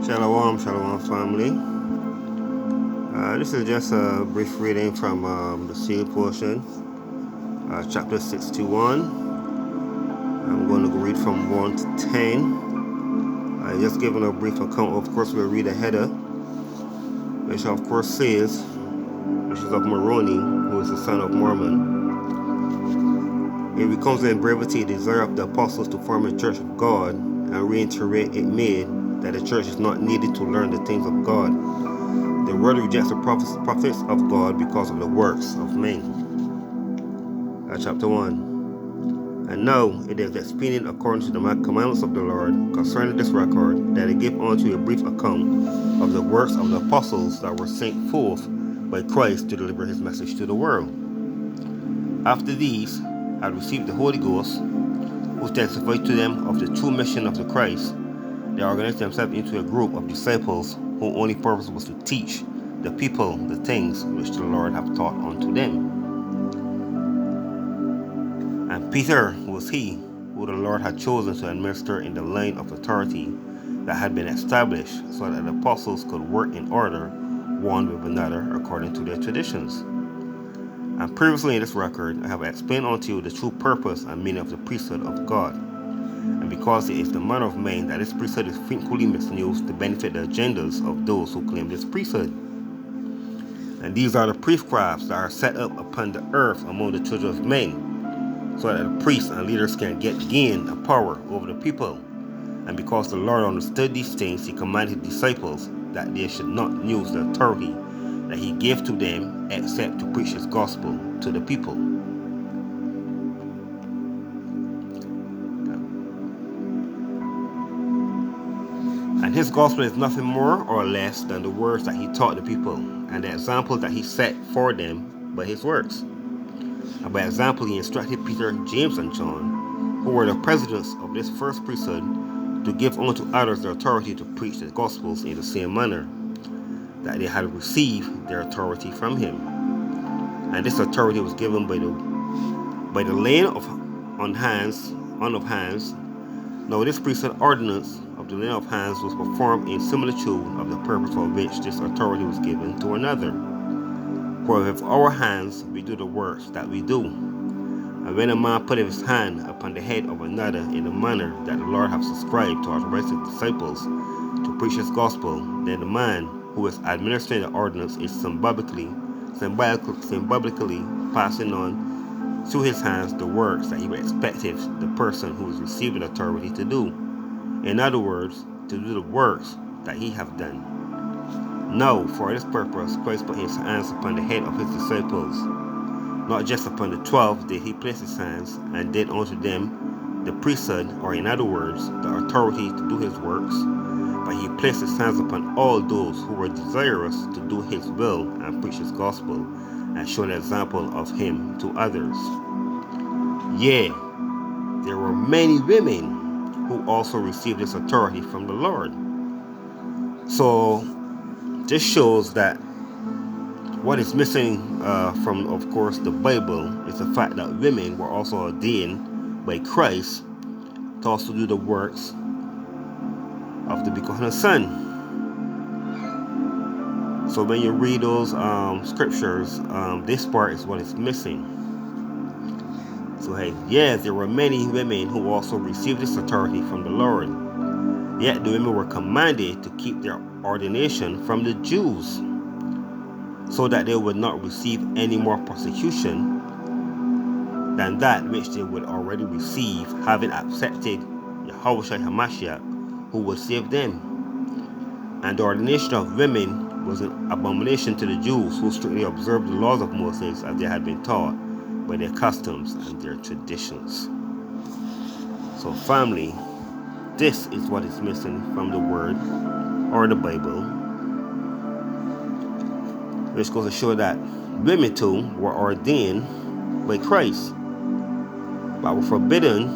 Shalom, shalom family. This is just a brief reading from the sealed portion, chapter 61. I'm going to read from 1 to 10. Just giving a brief account. Of course, we'll read a header, which of course says, which is of Moroni, who is the son of Mormon. It becomes in brevity the desire of the apostles to form a church of God and reiterate it made that the church is not needed to learn the things of God. The world rejects the prophets of God because of the works of men. Chapter 1. And now it is expedient according to the commandments of the Lord concerning this record, that I give unto you a brief account of the works of the apostles that were sent forth by Christ to deliver his message to the world. After these had received the Holy Ghost, who testified to them of the true mission of the Christ, they organized themselves into a group of disciples whose only purpose was to teach the people the things which the Lord hath taught unto them. And Peter was he who the Lord had chosen to administer in the line of authority that had been established, so that the apostles could work in order one with another according to their traditions. And previously in this record I have explained unto you the true purpose and meaning of the priesthood of God. And because it is the manner of men that this priesthood is frequently misused to benefit the agendas of those who claim this priesthood. And these are the priestcrafts that are set up upon the earth among the children of men, so that the priests and leaders can gain a power over the people. And because the Lord understood these things, he commanded his disciples that they should not use the authority that he gave to them except to preach his gospel to the people. And his gospel is nothing more or less than the words that he taught the people, and the example that he set for them by his words. And by example, he instructed Peter, James, and John, who were the presidents of this first priesthood, to give unto others the authority to preach the gospels in the same manner that they had received their authority from him. And this authority was given by the laying on of hands. Now this priesthood ordinance of the laying of hands was performed in similitude of the purpose for which this authority was given to another. For with our hands we do the works that we do. And when a man putteth his hand upon the head of another in the manner that the Lord hath prescribed to authorize his disciples to preach his gospel, then the man who is administering the ordinance is symbolically passing on through his hands the works that he would expected the person who is receiving authority to do. In other words, to do the works that he hath done. Now, for this purpose, Christ put his hands upon the head of his disciples. Not just upon the 12 did he place his hands, and did unto them the priesthood, or in other words, the authority to do his works, but he placed his hands upon all those who were desirous to do his will and preach his gospel, and show an example of him to others. Yea, there were many women who also received this authority from the Lord. So this shows that what is missing from, of course, the Bible is the fact that women were also ordained by Christ to also do the works of the begotten Son. So when you read those scriptures, this part is what is missing. So hey, yes, there were many women who also received this authority from the Lord. Yet the women were commanded to keep their ordination from the Jews, so that they would not receive any more persecution than that which they would already receive, having accepted Yahushua HaMashiach, who would save them. And the ordination of women was an abomination to the Jews, who strictly observed the laws of Moses as they had been taught by their customs and their traditions. So family, this is what is missing from the Word or the Bible, which goes to show that women too were ordained by Christ, but were forbidden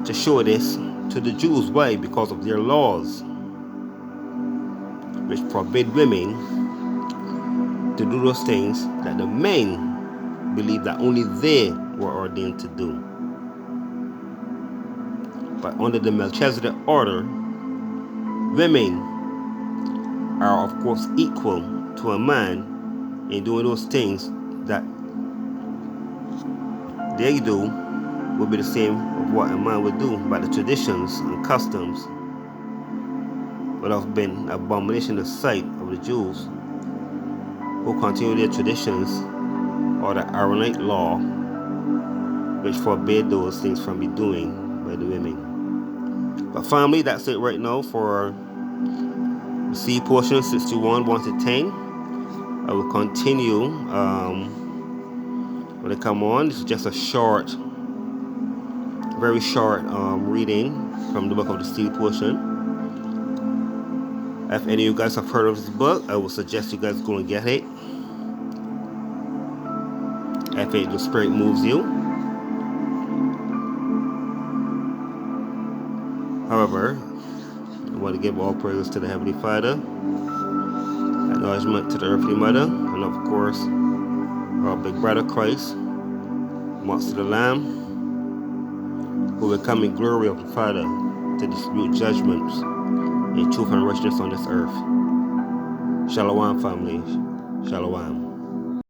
to show this to the Jews. Why? Because of their laws, which forbid women to do those things that the men believed that only they were ordained to do. But under the Melchizedek order, Women are, of course, equal to a man in doing those things that they do would be the same of what a man would do, but the traditions and customs would have been abomination in the sight of the Jews, who continue their traditions, or the Aaronic law, which forbade those things from be doing by the women. But family, that's it right now for the C portion, 61, 1 to 10. I will continue when I come on. This is just a short, very short reading from the book of the C portion. If any of you guys have heard of this book, I would suggest you guys go and get it. If the Spirit moves you. However, I want to give all praise to the Heavenly Father, acknowledgement to the Earthly Mother, and of course, our big brother Christ, marks to the Lamb, who will come in glory of the Father to distribute judgments in truth and righteousness on this earth. Shalom, family. Shalom.